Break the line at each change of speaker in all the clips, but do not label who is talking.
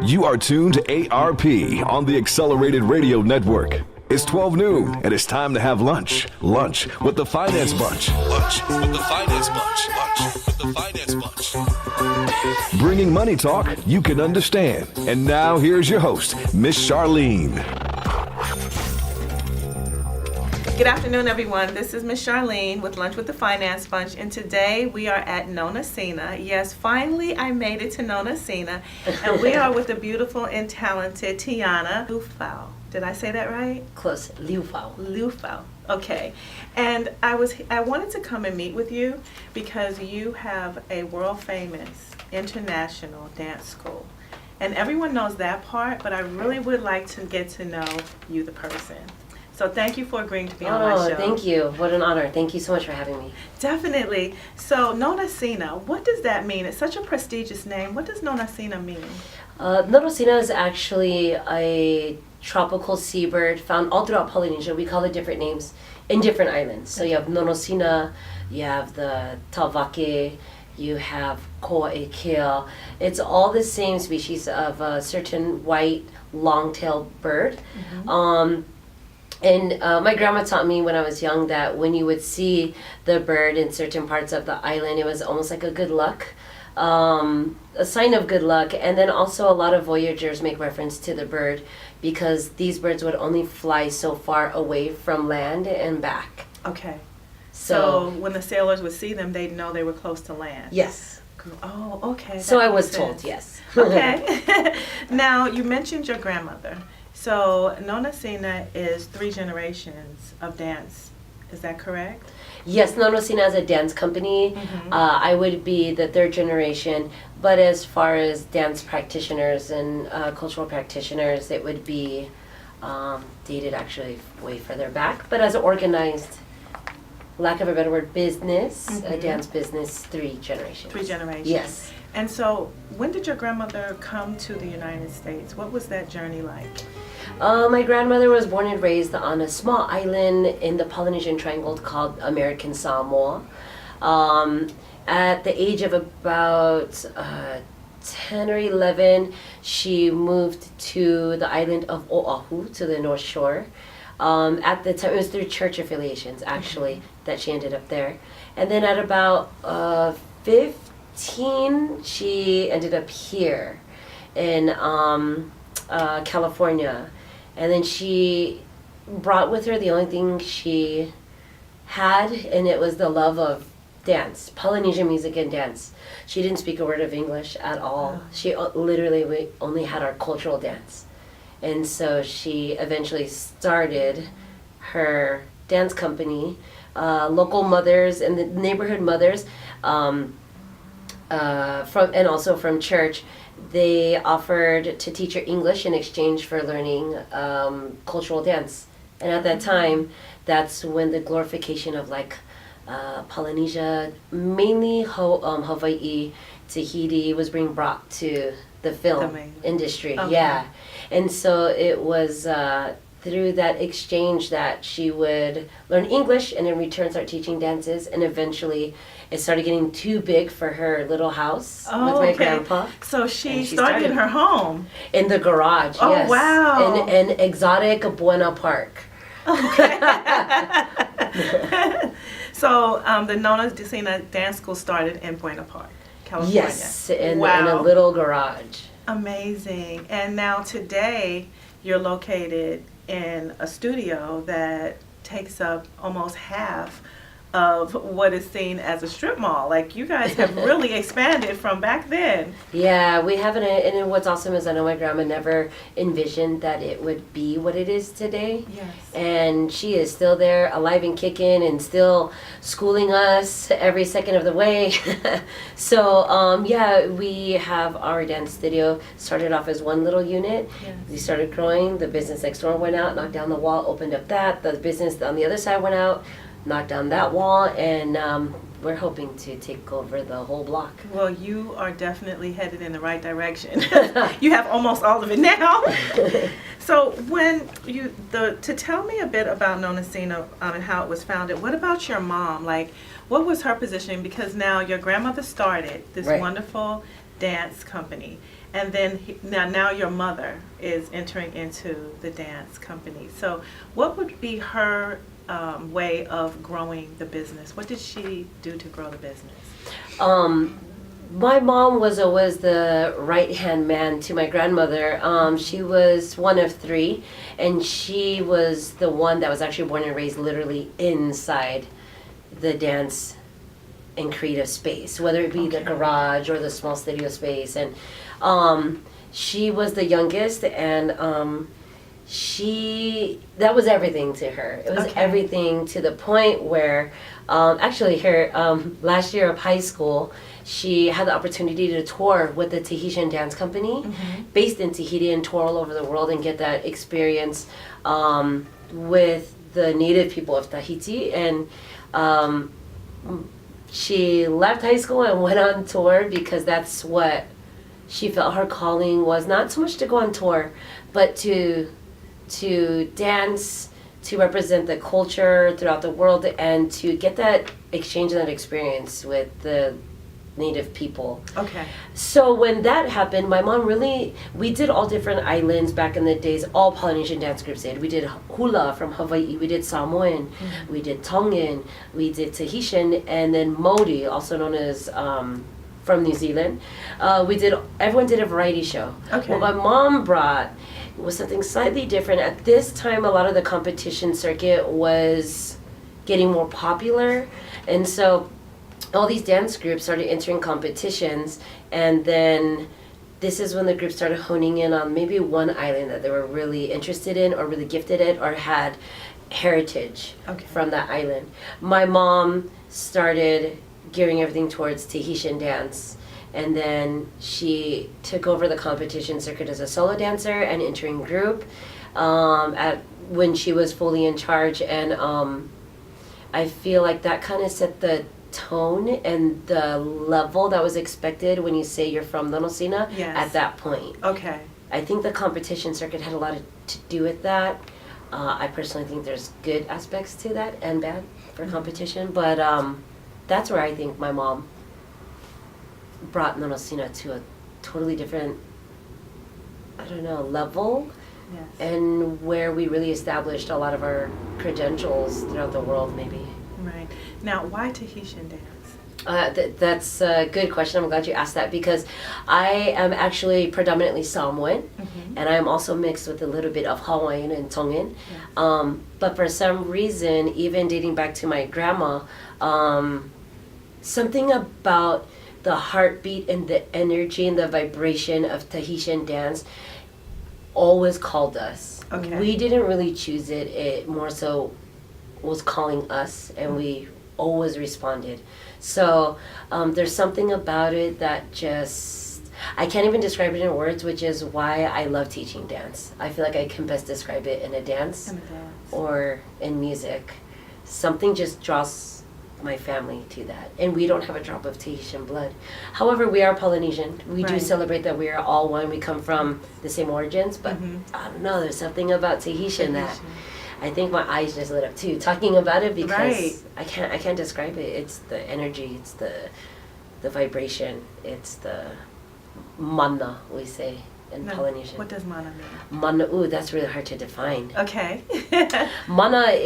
You are tuned to ARP on the Accelerated Radio Network. It's 12 noon, and it's time to have lunch. Lunch with the Finance Bunch. Lunch with the Finance Bunch. Lunch with the Finance Bunch. Bringing money talk you can understand. And now here's your host, Miss Charline.
Good afternoon, everyone. This is Miss Charline with Lunch with the Finance Bunch, and today we are at Nonosina. Yes, finally I made it to Nonosina, and we are with the beautiful and talented Tiana Liufau. Did I say that right?
Close. Liufau.
Liufau. Okay. And I wanted to come and meet with you because you have a world famous international dance school. And everyone knows that part, but I really would like to get to know you, the person. So thank you for agreeing to be on my show.
Oh, thank you. What an honor. Thank you so much for having me.
Definitely. So Nonosina, what does that mean? It's such a prestigious name. What does Nonosina mean?
Nonosina is actually a tropical seabird found all throughout Polynesia. We call it different names in different islands. So you have Nonosina, you have the Tawake, you have Ko'ekea. It's all the same species of a certain white long-tailed bird. Mm-hmm. And my grandma taught me when I was young that when you would see the bird in certain parts of the island, it was almost like a good luck, a sign of good luck. And then also a lot of voyagers make reference to the bird because these birds would only fly so far away from land and back.
Okay. So when the sailors would see them, they'd know they were close to land.
Yes.
Oh, okay.
So I was told, yes.
Okay. Now, you mentioned your grandmother. So Nonosina is 3 generations of dance. Is that correct?
Yes, Nonosina is a dance company. Mm-hmm. I would be the 3rd generation, but as far as dance practitioners and cultural practitioners, it would be dated actually way further back. But as an organized, lack of a better word, business, mm-hmm. a dance business, 3 generations.
3 generations.
Yes.
And so when did your grandmother come to the United States? What was that journey like?
My grandmother was born and raised on a small island in the Polynesian Triangle called American Samoa. At the age of about 10 or 11, she moved to the island of Oahu, to the North Shore. At the time, it was through church affiliations, actually, mm-hmm. that she ended up there. And then at about 15, she ended up here in California. And then she brought with her the only thing she had, and it was the love of dance, Polynesian music and dance. She didn't speak a word of English at all. Oh. She we only had our cultural dance. And so she eventually started her dance company. Local mothers and the neighborhood mothers, and also from church, they offered to teach her English in exchange for learning cultural dance. And at that time, that's when the glorification of Polynesia, mainly Hawaii, Tahiti, was being brought to the film industry. Okay. Yeah. And so it was through that exchange that she would learn English and in return start teaching dances, and eventually it started getting too big for her little house with my grandpa.
So she started in her home?
In the garage,
oh,
yes.
Oh, wow.
In exotic Buena Park.
Okay. So the Nonosina Dance School started in Buena Park, California.
Yes, in a little garage.
Amazing. And now today you're located in a studio that takes up almost half of what is seen as a strip mall. Like, you guys have really expanded from back then.
Yeah, we haven't, and what's awesome is I know my grandma never envisioned that it would be what it is today.
Yes.
And she is still there, alive and kicking, and still schooling us every second of the way. So, yeah, we have our dance studio. Started off as one little unit. Yes. We started growing. The business next door went out, knocked down the wall, opened up that. The business on the other side went out, knocked down that wall, and we're hoping to take over the whole block.
Well, you are definitely headed in the right direction. You have almost all of it now. So to tell me a bit about Nonosina and how it was founded, what about your mom? Like, what was her position? Because now your grandmother started this wonderful dance company, and then now your mother is entering into the dance company. So what would be her way of growing the business? What did she do to grow the business?
My mom was always the right-hand man to my grandmother. She was one of three, and she was the one that was actually born and raised literally inside the dance and creative space, whether it be the garage or the small studio space. And she was the youngest, and that was everything to her. It was everything, to the point where actually her last year of high school, she had the opportunity to tour with the Tahitian dance company based in Tahiti, and tour all over the world and get that experience with the native people of Tahiti. And she left high school and went on tour because that's what she felt her calling was, not so much to go on tour, but to dance, to represent the culture throughout the world, and to get that exchange and that experience with the native people.
Okay.
So when that happened, my mom we did all different islands back in the days. All Polynesian dance groups did. We did hula from Hawaii, we did Samoan, we did Tongan, we did Tahitian, and then Maori, also known as from New Zealand. Everyone did a variety show.
Okay.
What my mom brought was something slightly different. At this time, a lot of the competition circuit was getting more popular, and so all these dance groups started entering competitions, and then this is when the group started honing in on maybe one island that they were really interested in or really gifted at or had heritage from that island. My mom started gearing everything towards Tahitian dance, and then she took over the competition circuit as a solo dancer and entering group when she was fully in charge. And I feel like that kind of set the tone and the level that was expected when you say you're from Nonosina at that point.
Okay.
I think the competition circuit had a lot to do with that. I personally think there's good aspects to that and bad for competition, but that's where I think my mom brought Nonosina to a totally different, level.
Yes.
And where we really established a lot of our credentials throughout the world, maybe.
Right. Now, why Tahitian dance?
That's a good question. I'm glad you asked that, because I am actually predominantly Samoan, and I am also mixed with a little bit of Hawaiian and Tongan. Yes. But for some reason, even dating back to my grandma, something about the heartbeat and the energy and the vibration of Tahitian dance always called us. Okay. We didn't really choose it. It more so was calling us, and we always responded. So there's something about it that just, I can't even describe it in words, which is why I love teaching dance. I feel like I can best describe it in a dance. Or in music. Something just draws my family to that. And we don't have a drop of Tahitian blood. However, we are Polynesian. We do celebrate that we are all one. We come from the same origins, but I don't know, there's something about Tahitian that I think my eyes just lit up too, talking about it, because I can't describe it. It's the energy, it's the vibration, it's the mana, we say in Polynesian.
What does mana mean?
Mana, that's really hard to define.
Okay.
Mana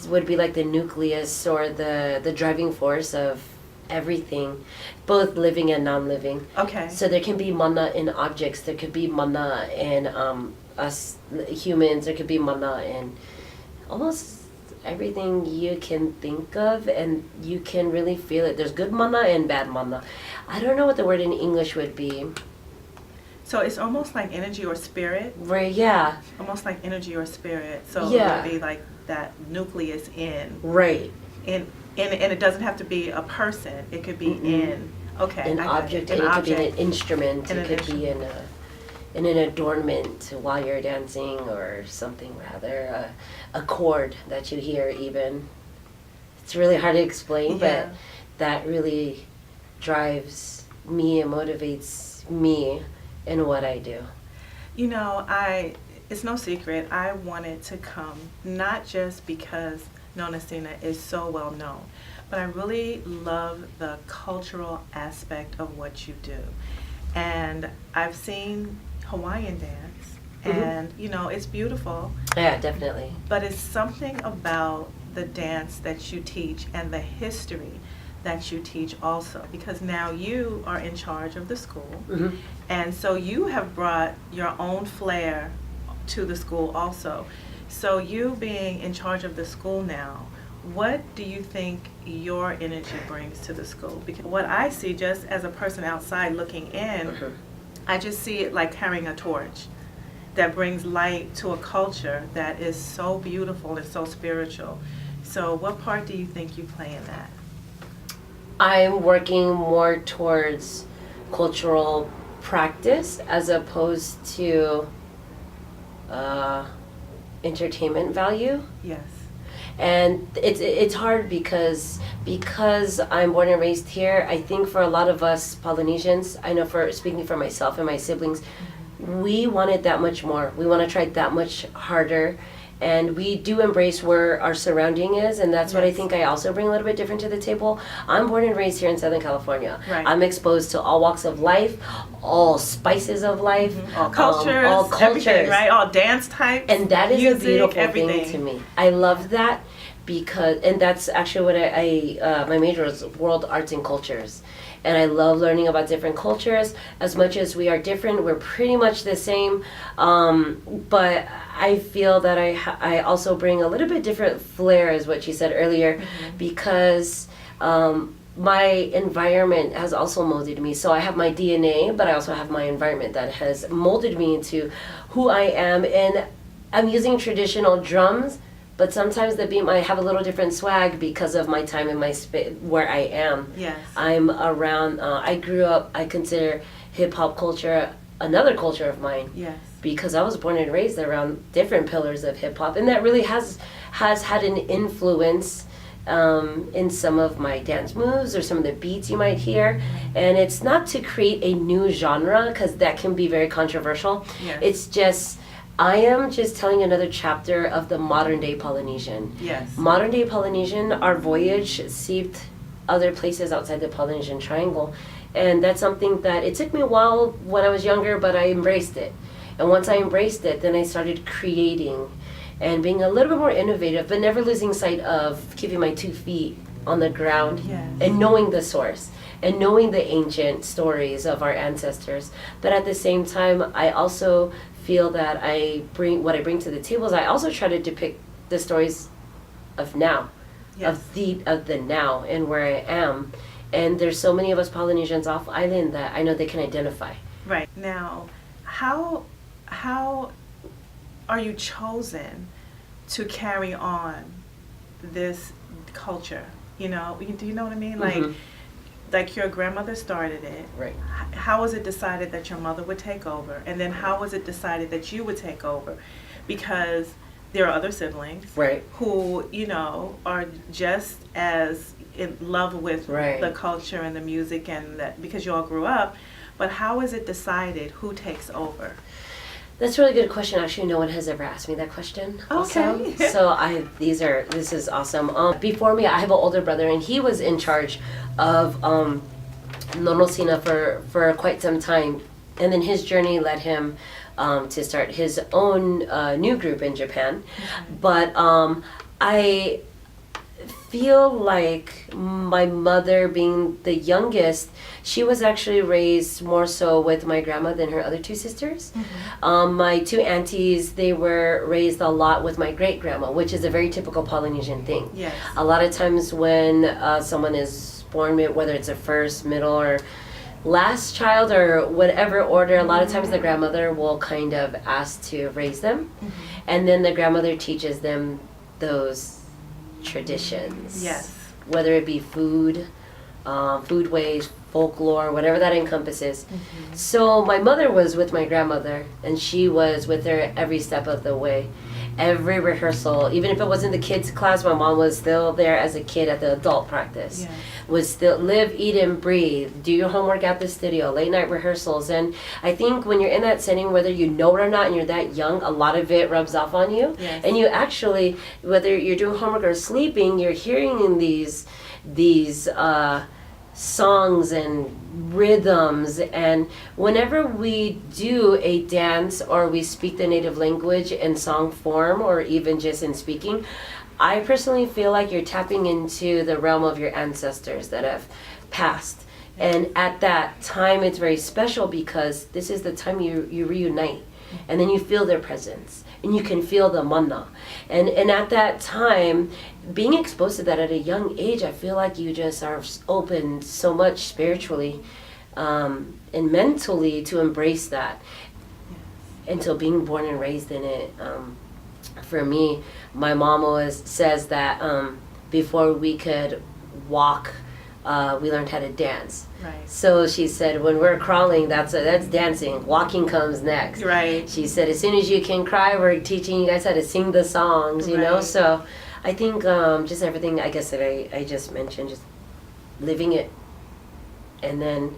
would be like the nucleus or the driving force of everything, both living and non-living. Okay. So there can be mana in objects, there could be mana in us humans, there could be mana in almost everything you can think of, and you can really feel it. There's good mana and bad mana. I don't know what the word in English would be.
So it's almost like energy or spirit?
Right, yeah.
Almost like energy or spirit. So it would be like that nucleus in.
Right.
And it doesn't have to be a person. It could be in. Okay.
An object, and it could be an instrument. It could be in an adornment while you're dancing, or something rather. A chord that you hear even. It's really hard to explain, but that really drives me and motivates me in what I do.
You know, it's no secret, I wanted to come, not just because Nonosina is so well known, but I really love the cultural aspect of what you do. and I've seen Hawaiian dance, and it's beautiful.
Yeah, definitely.
But it's something about the dance that you teach and the history that you teach also, because now you are in charge of the school, and so you have brought your own flair to the school also. So you being in charge of the school now, what do you think your energy brings to the school? Because what I see, just as a person outside looking in, I just see it like carrying a torch that brings light to a culture that is so beautiful and so spiritual. So what part do you think you play in that?
I'm working more towards cultural practice as opposed to entertainment value.
Yes.
And it's hard because I'm born and raised here. I think for a lot of us Polynesians, I know, for speaking for myself and my siblings, we want it that much more. We want to try that much harder. And we do embrace where our surrounding is, and that's what I think I also bring a little bit different to the table. I'm born and raised here in Southern California.
Right.
I'm exposed to all walks of life, all spices of life,
all cultures, everything, right? All dance types,
and that is
music,
a beautiful
everything.
thing to me. I love that because, and that's actually what my major is world arts and cultures. And I love learning about different cultures. As much as we are different, we're pretty much the same. But I feel that I also bring a little bit different flair, as what you said earlier, because my environment has also molded me. So I have my DNA, but I also have my environment that has molded me into who I am. And I'm using traditional drums, but sometimes the beat might have a little different swag because of my time in my where I am.
Yes.
I'm around, I grew up, I consider hip-hop culture another culture of mine.
Yes.
Because I was born and raised around different pillars of hip-hop, and that really has had an influence in some of my dance moves or some of the beats you might hear. And it's not to create a new genre, because that can be very controversial.
Yes.
It's just, I am just telling another chapter of the modern day Polynesian.
Yes.
Modern day Polynesian, our voyage seeped other places outside the Polynesian Triangle. And that's something that it took me a while when I was younger, but I embraced it. And once I embraced it, then I started creating and being a little bit more innovative, but never losing sight of keeping my 2 feet on the ground.
Yes.
And knowing the source and knowing the ancient stories of our ancestors. But at the same time, I also feel that what I bring to the table is I also try to depict the stories of now,
Yes.
of the now and where I am. And there's so many of us Polynesians off island that I know they can identify.
Right. Now, how are you chosen to carry on this culture? Do you know what I mean? Like your grandmother started it.
Right.
How was it decided that your mother would take over? And then how was it decided that you would take over? Because there are other siblings,
Right.
who, are just as in love with
Right.
the culture and the music, and that, because you all grew up. But how is it decided who takes over?
That's a really good question. Actually, no one has ever asked me that question.
Okay.
Also. So this is awesome. Before me, I have an older brother, and he was in charge of Nonosina for quite some time, and then his journey led him to start his own new group in Japan. But I feel like my mother, being the youngest, she was actually raised more so with my grandma than her other 2 sisters. My 2 aunties, they were raised a lot with my great grandma, which is a very typical Polynesian thing.
Yes.
A lot of times when someone is born, whether it's a first, middle, or last child, or whatever order, a lot of times the grandmother will kind of ask to raise them, and then the grandmother teaches them those traditions.
Yes.
Whether it be food, food ways, folklore, whatever that encompasses. So my mother was with my grandmother, and she was with her every step of the way. Every rehearsal, even if it wasn't the kids' class, my mom was still there as a kid at the adult practice.
Yes.
Was still live, eat, and breathe. Do your homework at the studio, late night rehearsals. And I think when you're in that setting, whether you know it or not, and you're that young, a lot of it rubs off on you.
Yes.
And you actually, whether you're doing homework or sleeping, you're hearing these songs and rhythms, and whenever we do a dance or we speak the native language in song form or even just in speaking, I personally feel like you're tapping into the realm of your ancestors that have passed. And at that time, it's very special because this is the time you reunite, and then you feel their presence, and you can feel the mana. And at that time, being exposed to that at a young age, I feel like you just are open so much spiritually and mentally to embrace that. And so being born and raised in it, for me, my mom always says that before we could walk, we learned how to dance.
Right.
So she said, when we're crawling, that's dancing. Walking comes next.
Right.
She said, as soon as you can cry, we're teaching you guys how to sing the songs, you know?
Right.
So I think just everything, I guess, that I just mentioned, just living it and then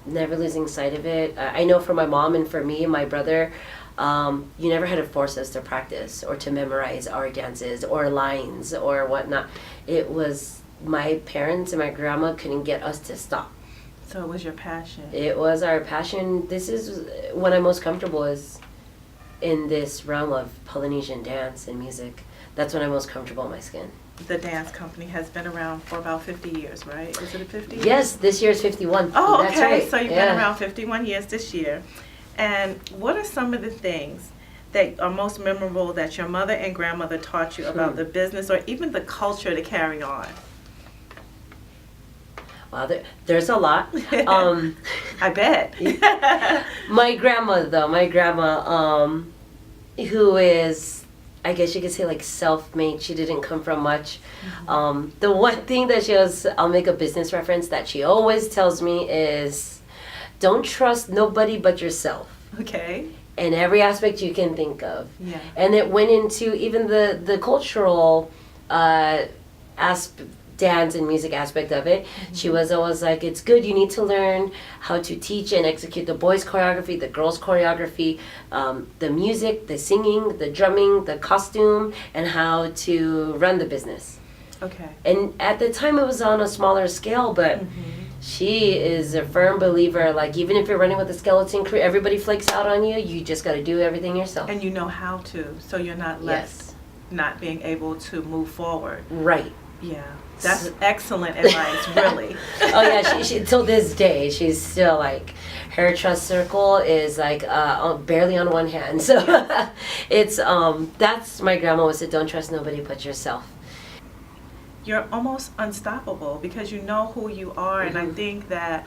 never losing sight of it. I know for my mom and for me and my brother, you never had to force us to practice or to memorize our dances or lines or whatnot. It was my parents and my grandma couldn't get us to stop.
So it was your passion.
It was our passion. This is when I'm most comfortable, is in this realm of Polynesian dance and music. That's when I'm most comfortable in my skin.
The dance company has been around for about 50 years, right? Is it 50 years?
Yes, this year is 51.
Oh, okay.
That's right.
So you've been around 51 years this year. And what are some of the things that are most memorable that your mother and grandmother taught you about the business or even the culture to carry on?
Wow, there's a lot.
I bet.
My grandma, who is, I guess you could say, like self-made. She didn't come from much. The one thing that I'll make a business reference that she always tells me is, don't trust nobody but yourself.
Okay.
In every aspect you can think of.
Yeah.
And it went into even the cultural dance and music aspect of it. She was always like, it's good, you need to learn how to teach and execute the boys' choreography, the girls' choreography, the music, the singing, the drumming, the costume, and how to run the business.
Okay.
And at the time it was on a smaller scale, but she is a firm believer, like even if you're running with a skeleton crew, everybody flakes out on you, you just got to do everything yourself.
And you know how to, so you're not left not being able to move forward.
Right.
Yeah. That's excellent advice, really.
Oh yeah, she till this day, she's still like, her trust circle is like barely on one hand. So it's that's my grandma would say, don't trust nobody but yourself.
You're almost unstoppable because you know who you are, and I think that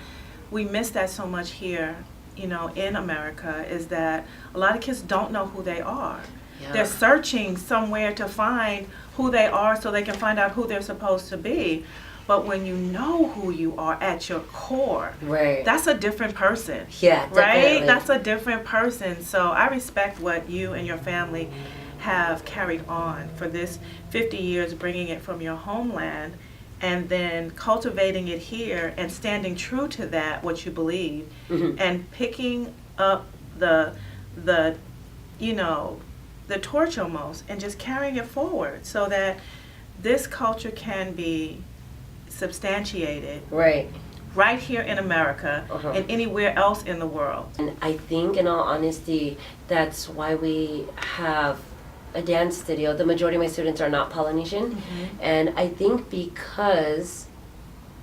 we miss that so much here, you know, in America, is that a lot of kids don't know who they are. Yeah. They're searching somewhere to find who they are so they can find out who they're supposed to be. But when you know who you are at your core,
right,
that's a different person.
Yeah, definitely.
Right? That's a different person. So I respect what you and your family have carried on for this 50 years, bringing it from your homeland and then cultivating it here and standing true to that, what you believe, and picking up the you know, the torch almost, and just carrying it forward so that this culture can be substantiated right here in America and anywhere else in the world.
And I think, in all honesty, that's why we have a dance studio. The majority of my students are not Polynesian, and I think because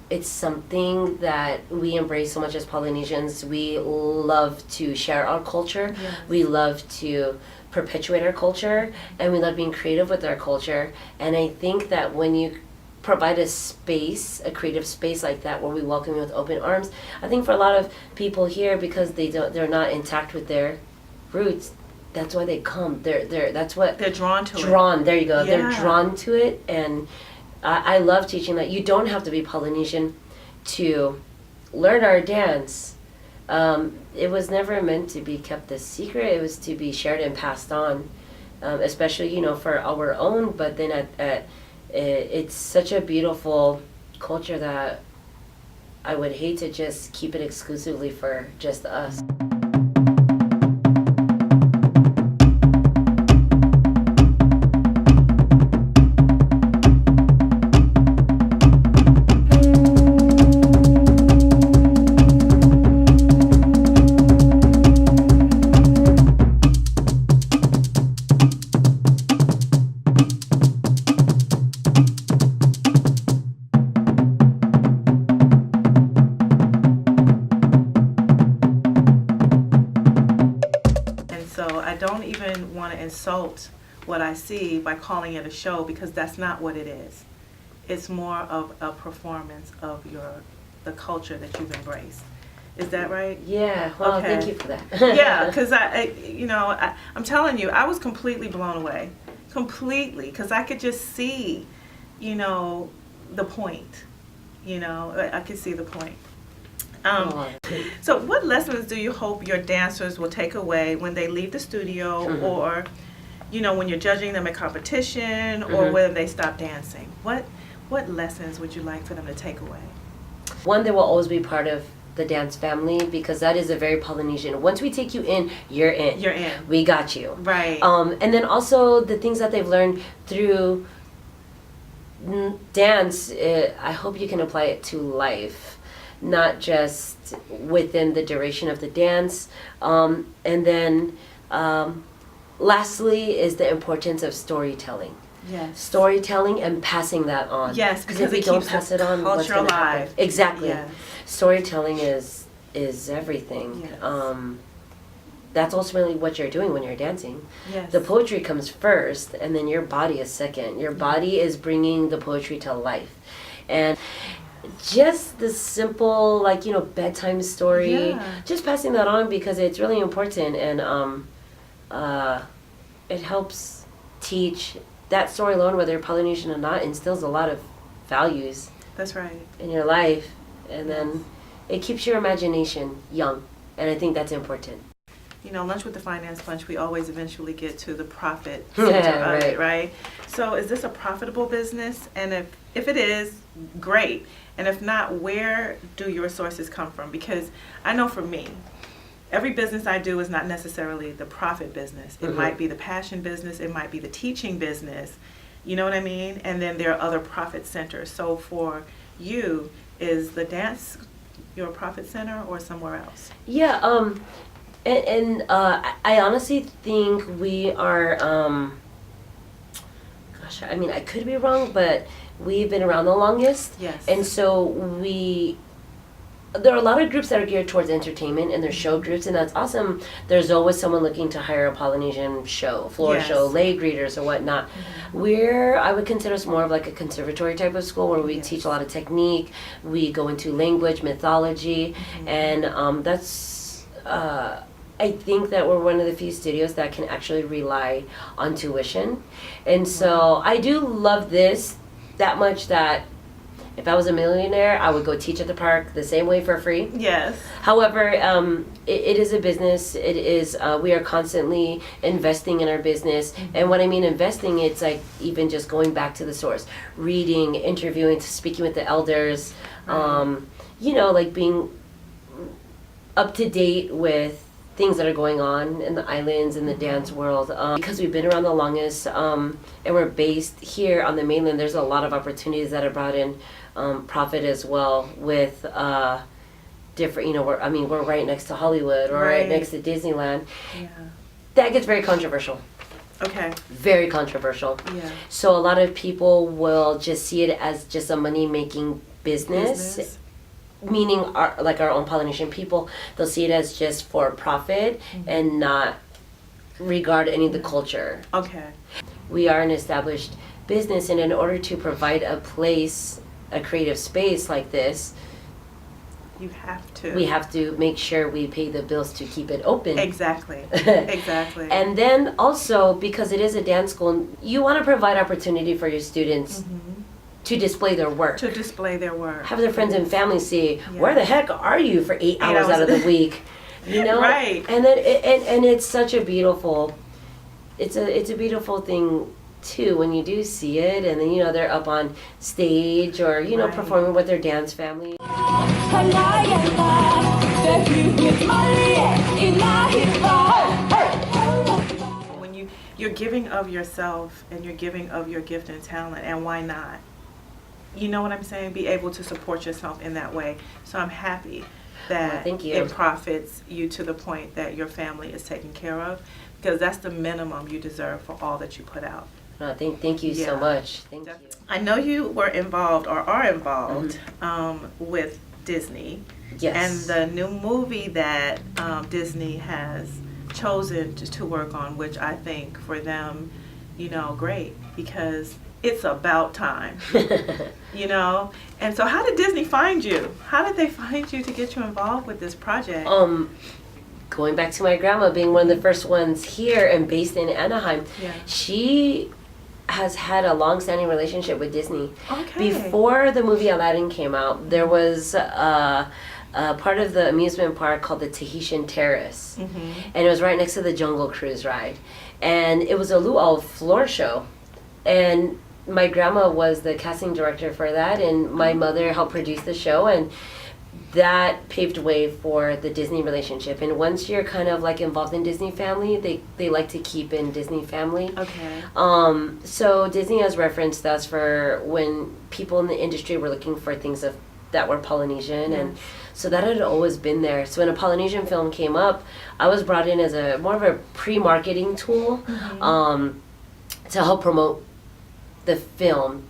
it's something that we embrace so much as Polynesians. We love to share our culture. Yes. We love to perpetuate our culture, and we love being creative with our culture. And I think that when you provide a space, a creative space like that, where we welcome you with open arms, I think for a lot of people here, because they're not intact with their roots, that's why they come. They're
drawn to it.
There you go.
Yeah.
They're drawn to it, and I love teaching that you don't have to be Polynesian to learn our dance. It was never meant to be kept a secret. It was to be shared and passed on, especially, you know, for our own. But then it's such a beautiful culture that I would hate to just keep it exclusively for just us.
to insult what I see by calling it a show, because that's not what it is. It's more of a performance of the culture that you've embraced. Is that right?
Yeah. Well,
Okay.
thank you for that.
Yeah, because I'm telling you, I was completely blown away, completely, because I could just see, the point. I could see the point. So what lessons do you hope your dancers will take away when they leave the studio, or, when you're judging them at competition, or when they stop dancing? What lessons would you like for them to take away?
One, they will always be part of the dance family, because that is a very Polynesian. Once we take you in, you're in.
You're in.
We got you.
Right.
And then also the things that they've learned through dance, I hope you can apply it to life, not just within the duration of the dance. And then lastly is the importance of storytelling.
Yes.
Storytelling and passing that on.
Yes,
because
because
if we
it
don't
keeps
pass
the
it on, what's
culture
going to happen?
alive.
Exactly.
Yes.
Storytelling is everything.
Yes.
That's ultimately what you're doing when you're dancing.
Yes.
The poetry comes first, and then your body is second. Your body is bringing the poetry to life. And just the simple, bedtime story,
Yeah.
just passing that on, because it's really important, and it helps teach. That story alone, whether you're Polynesian or not, instills a lot of values
That's right.
in your life, and then it keeps your imagination young, and I think that's important.
Lunch with the Finance Bunch, we always eventually get to the profit
Yeah,
center of it,
right.
right? So is this a profitable business? And if it is, great. And if not, where do your sources come from? Because I know for me, every business I do is not necessarily the profit business. It might be the passion business. It might be the teaching business. You know what I mean? And then there are other profit centers. So for you, is the dance your profit center or somewhere else?
Yeah, I honestly think we are, I could be wrong, but we've been around the longest.
Yes.
And so there are a lot of groups that are geared towards entertainment, and there's show groups, and that's awesome. There's always someone looking to hire a Polynesian show, floor
Yes.
show, lay greeters or whatnot. I would consider us more of like a conservatory type of school, where we teach a lot of technique. We go into language, mythology, and that's, I think that we're one of the few studios that can actually rely on tuition. And so I do love this that much that if I was a millionaire, I would go teach at the park the same way for free.
Yes.
However, it is a business. It is, we are constantly investing in our business. And when I mean investing, it's like even just going back to the source, reading, interviewing, speaking with the elders, being up to date with things that are going on in the islands, in the dance world. Because we've been around the longest, and we're based here on the mainland, there's a lot of opportunities that are brought in profit as well with different, we're right next to Hollywood, or right next to Disneyland.
Yeah.
That gets very controversial.
Okay.
Very controversial.
Yeah.
So a lot of people will just see it as just a money-making business. Meaning our own Polynesian people, they'll see it as just for profit and not regard any of the culture.
Okay.
We are an established business, and in order to provide a place, a creative space like this,
You have to.
we have to make sure we pay the bills to keep it open.
Exactly. Exactly.
And then also, because it is a dance school, you want to provide opportunity for your students to display their work.
To display their work.
Have their friends and family see, where the heck are you for 8 hours out of the week?
Right.
And then and it's such a beautiful, it's a beautiful thing too when you do see it, and then they're up on stage or performing with their dance family.
When you're giving of yourself and you're giving of your gift and talent, and why not? You know what I'm saying? Be able to support yourself in that way. So I'm happy that
thank you.
it profits you to the point that your family is taken care of, because that's the minimum you deserve for all that you put out.
Thank you so much. Thank you.
I know you were involved or are involved with Disney.
Yes.
And the new movie that Disney has chosen to work on, which I think for them, you know, great, because it's about time, you know. And so how did Disney find you? How did they find you to get you involved with this project?
Going back to my grandma being one of the first ones here and based in Anaheim,
Yeah.
she has had a long-standing relationship with Disney.
Okay.
Before the movie Aladdin came out, there was a part of the amusement park called the Tahitian Terrace, and it was right next to the Jungle Cruise ride, and it was a luau floor show, and my grandma was the casting director for that, and my mother helped produce the show, and that paved way for the Disney relationship. And once you're kind of like involved in Disney family, they like to keep in Disney family.
Okay.
So Disney has referenced us for when people in the industry were looking for things that were Polynesian, and so that had always been there. So when a Polynesian film came up, I was brought in as a more of a pre-marketing tool to help promote the film.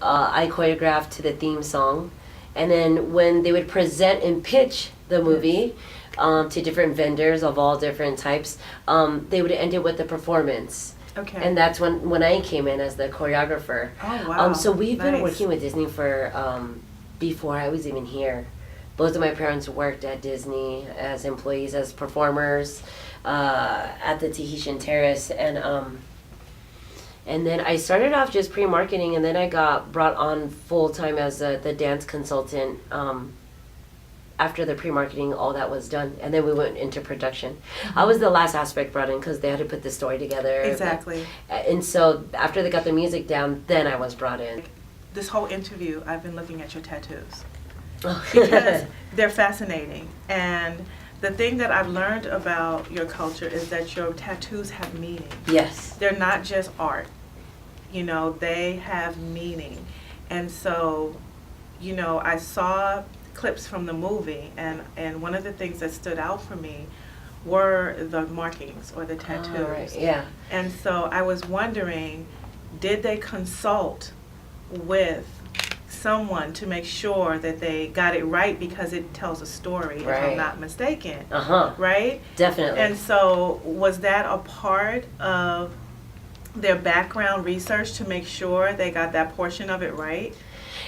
I choreographed to the theme song. And then when they would present and pitch the movie to different vendors of all different types, they would end it with the performance.
Okay.
And that's when I came in as the choreographer.
Oh, wow.
So we've been
Nice.
working with Disney for before I was even here. Both of my parents worked at Disney as employees, as performers at the Tahitian Terrace, and then I started off just pre-marketing, and then I got brought on full-time as the dance consultant after the pre-marketing, all that was done. And then we went into production. I was the last aspect brought in because they had to put the story together.
Exactly.
And so after they got the music down, then I was brought in.
This whole interview, I've been looking at your tattoos
Oh.
because they're fascinating. And the thing that I've learned about your culture is that your tattoos have meaning.
Yes.
They're not just art. You know, they have meaning. And so, you know, I saw clips from the movie, and one of the things that stood out for me were the markings or the tattoos.
Oh, right. Yeah.
And so I was wondering, did they consult with someone to make sure that they got it right, because it tells a story, if
Right.
I'm not mistaken.
Uh-huh.
Right?
Definitely.
And so was that a part of their background research to make sure they got that portion of it right?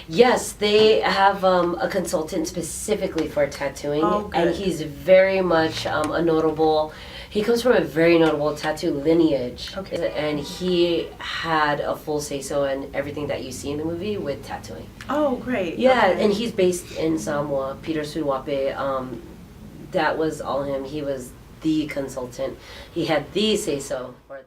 Yes, they have a consultant specifically for tattooing,
Oh, good.
and he's very much a notable. He comes from a very notable tattoo lineage,
Okay.
and he had a full say-so in everything that you see in the movie with tattooing.
Oh, great.
Yeah,
Okay.
and he's based in Samoa, Peter Suwape. That was all him. He was the consultant. He had the say-so for that.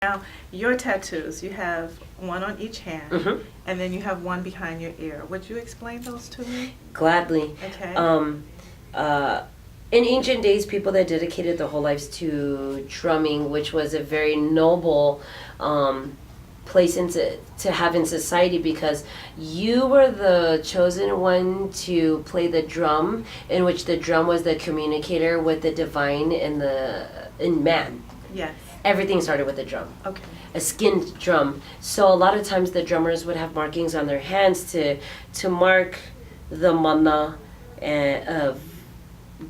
Now, your tattoos, you have one on each hand,
Mhm.
and then you have one behind your ear. Would you explain those to me?
Gladly.
Okay.
In ancient days, people that dedicated their whole lives to drumming, which was a very noble place to have in society, because you were the chosen one to play the drum, in which the drum was the communicator with the divine in man.
Yes.
Everything started with the drum.
Okay.
A skinned drum. So a lot of times the drummers would have markings on their hands to mark the mana of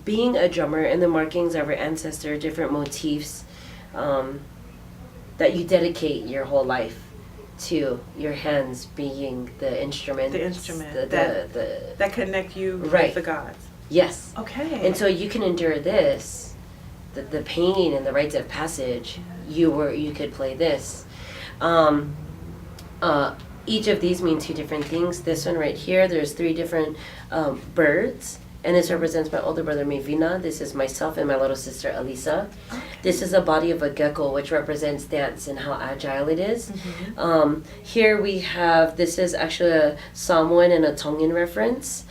being a drummer, and the markings of your ancestor, different motifs that you dedicate your whole life to, your hands being the instrument.
The instrument
The
that connect you
Right.
with the gods.
yes.
Okay.
And so you can endure this, the pain and the rites of passage. You could play this. Each of these mean two different things. This one right here, there's 3 different birds, and this represents my older brother Mevina. This is myself and my little sister Alisa.
Okay.
This is a body of a gecko, which represents dance and how agile it is.
Mm-hmm.
Here we have, this is actually a Samoan and a Tongan reference.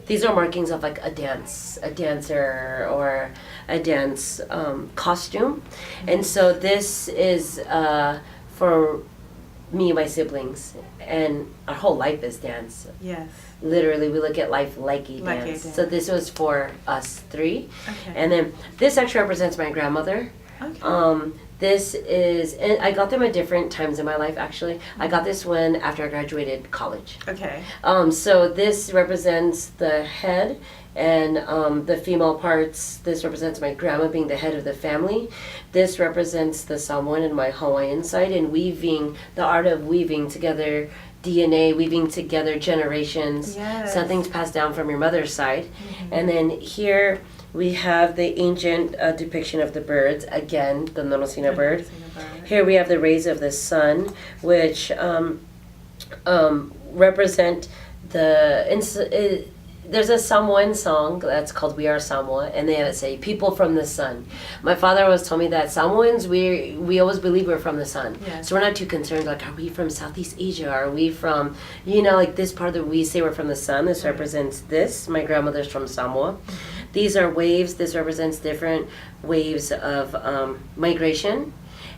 These are markings of like a dancer or a dance costume. And so this is for me and my siblings, and our whole life is dance.
Yes.
Literally, we look at life like a
Like a
dance.
dance.
So this was for us 3.
Okay.
And then this actually represents my grandmother.
Okay.
This is, and I got them at different times in my life, actually. I got this one after I graduated college.
Okay.
So this represents the head and the female parts. This represents my grandma being the head of the family. This represents the Samoan and my Hawaiian side, and weaving, the art of weaving together DNA, weaving together generations.
Yes.
Something's passed down from your mother's side. And then here we have the ancient depiction of the birds, again, the Nonosina bird. Here we have the rays of the sun, which represent there's a Samoan song that's called We Are Samoa, and they say, people from the sun. My father always told me that Samoans, we always believe we're from the sun.
Yeah.
So we're not too concerned, like, are we from Southeast Asia? Are we from, like this part that we say we're from the sun? This represents this. My grandmother's from Samoa. These are waves. This represents different waves of migration.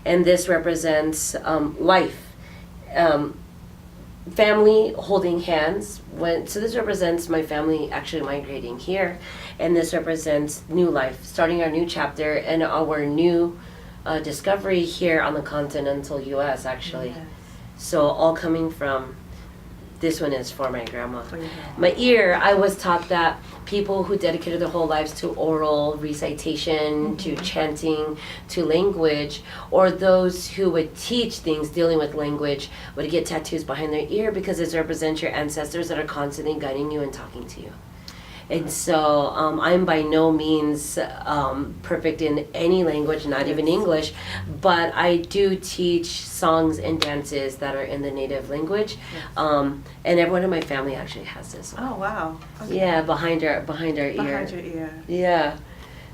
And this represents life. Family holding hands. So this represents my family actually migrating here. And this represents new life, starting our new chapter and our new discovery here on the continental U.S. actually.
Yes.
So all coming from, this one is for my grandma.
For your grandma.
My ear, I was taught that people who dedicated their whole lives to oral recitation, to chanting, to language, or those who would teach things dealing with language would get tattoos behind their ear because it represents your ancestors that are constantly guiding you and talking to you. And so I'm by no means perfect in any language, not even English, but I do teach songs and dances that are in the native language. And everyone in my family actually has this one.
Oh, wow. Okay.
Yeah, behind our ear.
Behind your ear.
Yeah.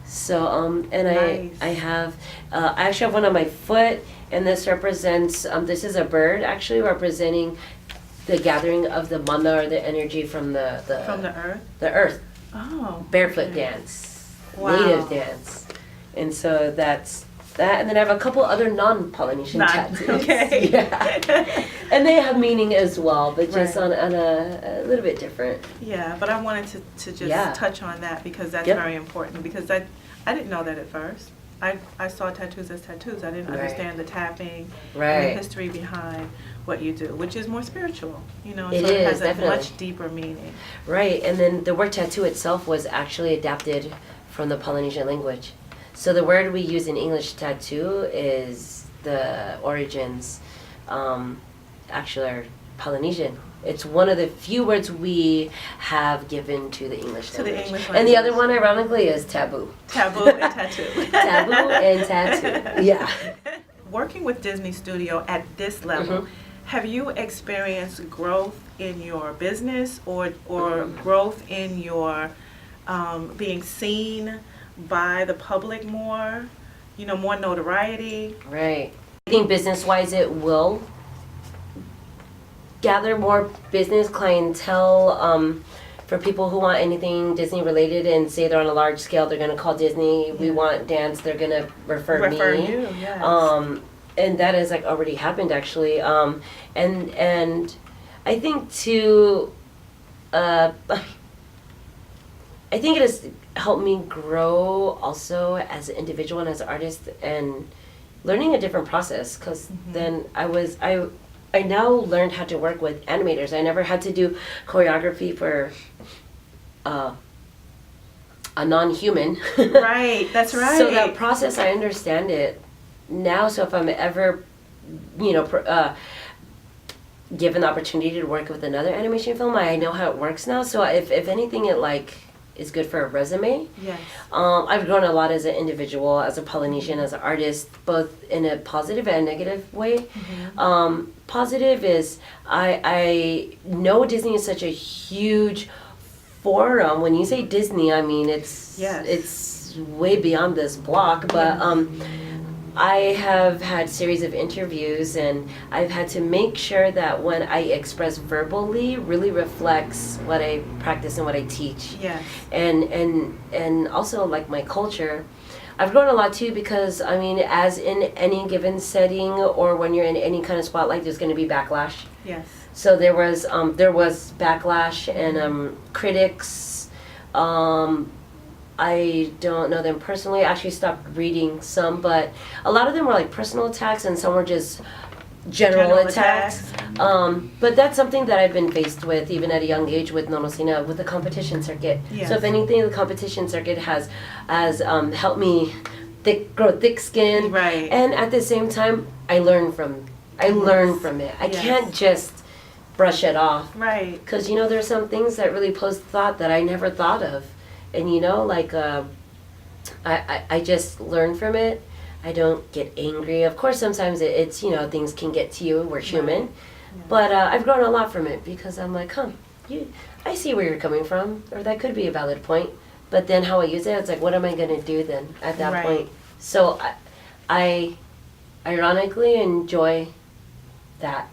So and
Nice.
I have I actually have one on my foot, and this represents this is a bird actually representing the gathering of the mana, or the energy from the
earth?
The earth.
Oh.
Barefoot
okay.
dance.
Wow.
Native dance. And so that's that. And then I have a couple other non-Polynesian tattoos.
Okay.
Yeah. And they have meaning as well, but just
Right.
on a little bit different.
Yeah, but I wanted to just touch on that because that's very important, because I didn't know that at first. I saw tattoos as tattoos. I didn't
Right.
understand the tapping and
Right.
the history behind what you do, which is more spiritual,
It
so
is,
it has a
definitely.
much deeper meaning.
Right, and then the word tattoo itself was actually adapted from the Polynesian language. So the word we use in English, tattoo, is the origins actually are Polynesian. It's one of the few words we have given to the English
To the
language.
English
And the
language.
other one, ironically, is taboo.
Taboo and tattoo.
Taboo and tattoo, yeah.
Working with Disney Studio at this level,
Mhm.
have you experienced growth in your business or growth in your being seen by the public more, more notoriety?
Right. I think business-wise it will gather more business clientele for people who want anything Disney related and say they're on a large scale, they're going to call Disney. We want dance, they're going to refer me.
you, yes.
And that has already happened actually. And I think too, I think it has helped me grow also as an individual and as an artist and learning a different process, because then I now learned how to work with animators. I never had to do choreography for a non-human.
Right, that's right.
So that process, I understand it now. So if I'm ever, given the opportunity to work with another animation film, I know how it works now. So if anything, it is good for a resume.
Yes.
I've grown a lot as an individual, as a Polynesian, as an artist, both in a positive and negative way. Positive is I know Disney is such a huge forum. When you say Disney, I mean it's way beyond this block, but I have had series of interviews, and I've had to make sure that when I express verbally really reflects what I practice and what I teach.
Yes.
And also my culture. I've grown a lot too, because as in any given setting or when you're in any kind of spotlight, there's going to be backlash.
Yes.
So there was backlash and critics I don't know them personally. I actually stopped reading some, but a lot of them were like personal attacks, and some were just general attacks. But that's something that I've been faced with even at a young age with Nonosina, with the competition circuit.
Yes.
So if anything, the competition circuit has helped me grow thick skin.
Right.
And at the same time, I learn from it. I can't just brush it off.
Right.
Because, there's some things that really pose thought that I never thought of. And, I just learn from it. I don't get angry. Of course, sometimes it's, things can get to you. We're human.
Yeah.
But I've grown a lot from it because I'm like, I see where you're coming from. Or that could be a valid point. But then how I use it, it's like, what am I going to do then at that
Right.
point? So I ironically enjoy that.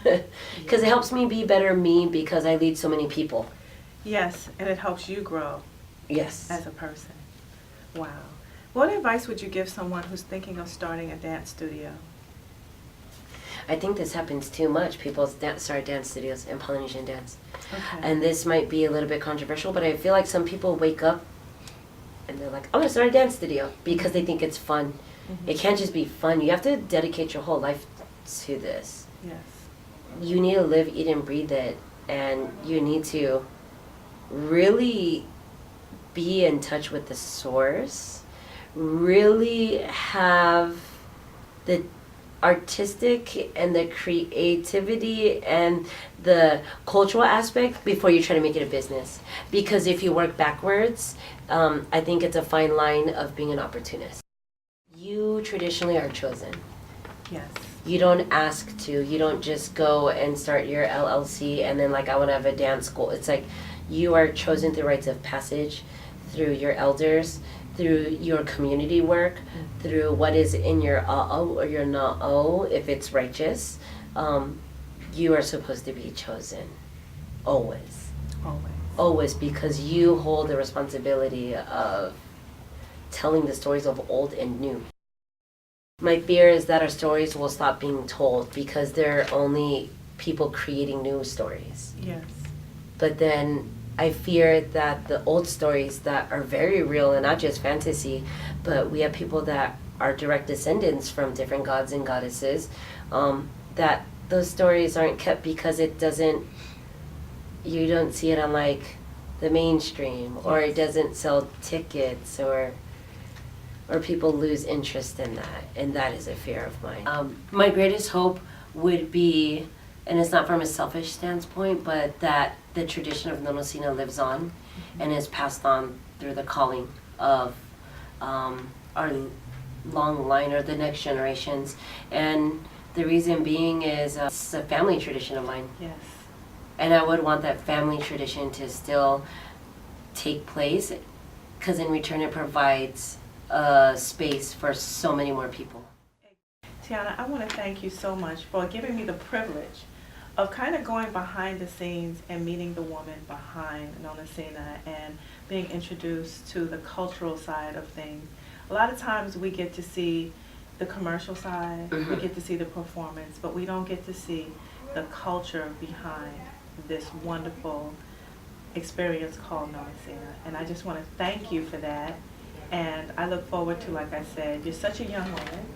Because it helps me be better me because I lead so many people.
Yes, and it helps you grow
Yes.
as a person. Wow. What advice would you give someone who's thinking of starting a dance studio?
I think this happens too much. People start dance studios and Polynesian dance.
Okay.
And this might be a little bit controversial, but I feel like some people wake up and they're like, I'm going to start a dance studio because they think it's fun. It can't just be fun. You have to dedicate your whole life to this.
Yes.
You need to live, eat, and breathe it. And you need to really be in touch with the source. Really have the artistic and the creativity and the cultural aspect before you try to make it a business. Because if you work backwards, I think it's a fine line of being an opportunist. You traditionally are chosen.
Yes.
You don't ask to. You don't just go and start your LLC and then I want to have a dance school. It's like you are chosen through rites of passage, through your elders, through your community work, through what is in your a'o or your na'o, if it's righteous. You are supposed to be chosen. Always.
Always.
Always, because you hold the responsibility of telling the stories of old and new. My fear is that our stories will stop being told because there are only people creating new stories.
Yes.
But then I fear that the old stories that are very real and not just fantasy, but we have people that are direct descendants from different gods and goddesses, that those stories aren't kept because you don't see it on the mainstream, or it doesn't sell tickets, or people lose interest in that, and that is a fear of mine. My greatest hope would be, and it's not from a selfish standpoint, but that the tradition of Nonosina lives on and is passed on through the calling of our long line or the next generations. And the reason being is it's a family tradition of mine.
Yes.
And I would want that family tradition to still take place because in return it provides space for so many more people.
Tiana, I want to thank you so much for giving me the privilege of kind of going behind the scenes and meeting the woman behind Nonosina and being introduced to the cultural side of things. A lot of times we get to see the commercial side, we get to see the performance, but we don't get to see the culture behind this wonderful experience called Nonosina. And I just want to thank you for that. And I look forward to, like I said, you're such a young woman.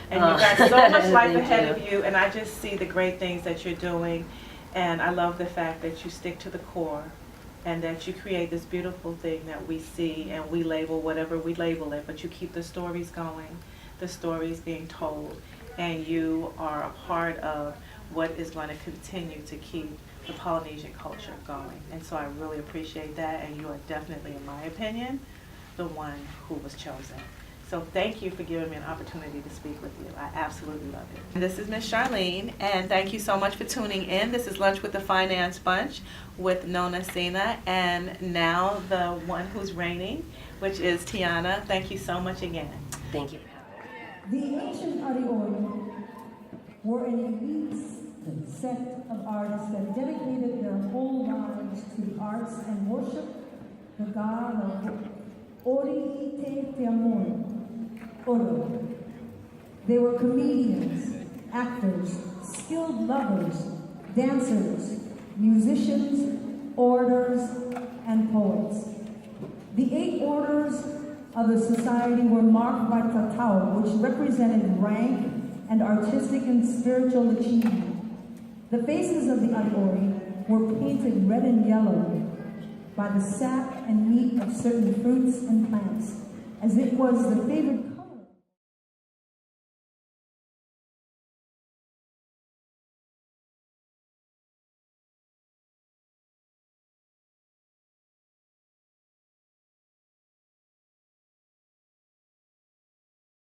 And you've got so much life ahead of you. And I just see the great things that you're doing. And I love the fact that you stick to the core and that you create this beautiful thing that we see and we label whatever we label it. But you keep the stories going, the stories being told. And you are a part of what is going to continue to keep the Polynesian culture going. And so I really appreciate that. And you are definitely, in my opinion, the one who was chosen. So thank you for giving me an opportunity to speak with you. I absolutely love it. And this is Miss Charline, and thank you so much for tuning in. This is Lunch with the Finance Bunch with Nonosina, and now the one who's reigning, which is Tiana. Thank you so much again.
Thank you.
The ancient Arion were an elite sect of artists that dedicated their whole lives to the arts and worship the god of Ori Te Amor, Oro. They were comedians, actors, skilled lovers, dancers, musicians, orators, and poets. The 8 orders of the society were marked by tatau, which represented rank and artistic and spiritual achievement. The faces of the Aliori were painted red and yellow by the sap and meat of certain fruits and plants, as it was the favorite